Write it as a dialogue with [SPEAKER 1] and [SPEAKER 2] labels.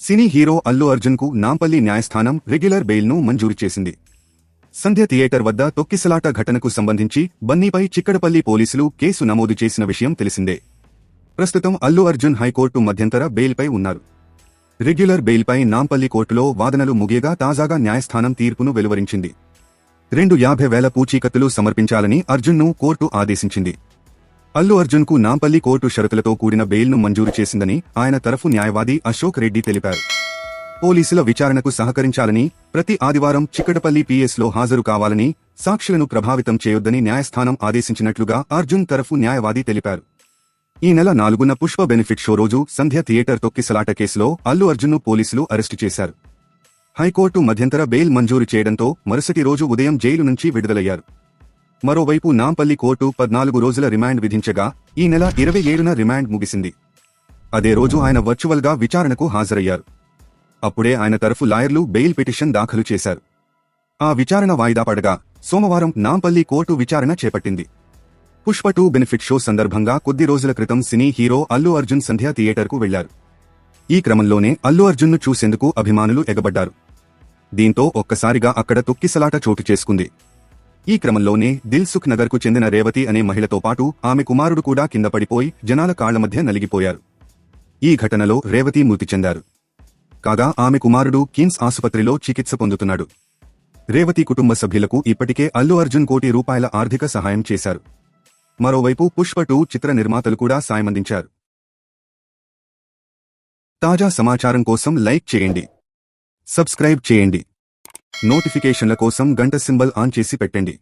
[SPEAKER 1] Cine hero Allu Arjun కు నాంపల్లి న్యాయస్థానం regular బెయిల్ను మంజూరు చేసింది. సంధ్య థియేటర్ వద్ద తొక్కిసలాట ఘటనకు సంబంధించి బన్నీపై చిక్కడపల్లి పోలీసులు కేసు నమోదు చేసిన విషయం తెలిసిందే. ప్రస్తుతం అల్లు అర్జున్ హైకోర్టు మధ్యంతర బెయిల్పై ఉన్నారు. రెగ్యులర్ బెయిల్పై నాంపల్లి కోర్టులో వాదనలు ముగియగా తాజాగా న్యాయస్థానం తీర్పును వెలువరించింది. 250,000 పూచీకత్తులు సమర్పించాలని అర్జున్ను కోర్టు ఆదేశించింది. అల్లు అర్జున్కు నాంపల్లి కోర్టు షరతులతో కూడిన బెయిల్ను మంజూరు చేసిందని ఆయన తరఫు న్యాయవాది అశోక్ రెడ్డి తెలిపారు. పోలీసుల విచారణకు సహకరించాలని, ప్రతి ఆదివారం చిక్కడపల్లి పిఎస్లో హాజరు కావాలని, సాక్షులను ప్రభావితం చేయొద్దని న్యాయస్థానం ఆదేశించినట్లుగా అర్జున్ తరఫు న్యాయవాది తెలిపారు. ఈ నెల 4న పుష్ప బెనిఫిట్ షో రోజు సంధ్య థియేటర్ తొక్కిసలాట కేసులో అల్లు అర్జున్ను పోలీసులు అరెస్టు చేశారు. హైకోర్టు మధ్యంతర బెయిల్ మంజూరు చేయడంతో మరుసటి రోజు ఉదయం జైలు నుంచి విడుదలయ్యారు. మరోవైపు నాంపల్లి కోర్టు 14 రోజుల రిమాండ్ విధించగా ఈ నెల 27న రిమాండ్ ముగిసింది. అదే రోజు ఆయన వర్చువల్గా విచారణకు హాజరయ్యారు. అప్పుడే ఆయన తరఫు లాయర్లు బెయిల్ పిటిషన్ దాఖలు చేశారు. ఆ విచారణ వాయిదా పడగా సోమవారం నాంపల్లి కోర్టు విచారణ చేపట్టింది. పుష్ప 2 బెనిఫిట్ షో సందర్భంగా కొద్ది రోజుల క్రితం సినీ హీరో అల్లు అర్జున్ సంధ్య థియేటర్కు వెళ్లారు. ఈ క్రమంలోనే అల్లు అర్జున్ను చూసేందుకు అభిమానులు ఎగబడ్డారు. దీంతో ఒక్కసారిగా అక్కడ తొక్కిసలాట చోటు చేసుకుంది. ఈ క్రమంలోనే దిల్ సుఖ్ నగర్కు చెందిన రేవతి అనే మహిళతో పాటు ఆమె కుమారుడు కూడా కింద పడిపోయి జనాల కాళ్ల మధ్య నలిగిపోయారు. ఈ ఘటనలో రేవతి మృతి చెందారు. కాగా ఆమె కుమారుడు కిమ్స్ ఆసుపత్రిలో చికిత్స పొందుతున్నాడు. రేవతి కుటుంబ సభ్యులకు ఇప్పటికే అల్లు అర్జున్ ₹1 కోటి ఆర్థిక సహాయం చేశారు. మరోవైపు పుష్ప 2 చిత్ర నిర్మాతలు కూడా సాయమందించారు. తాజా సమాచారం కోసం లైక్ చేయండి, సబ్స్క్రైబ్ చేయండి, నోటిఫికేషన్ల కోసం గంట సింబల్ ఆన్ చేసి పెట్టండి.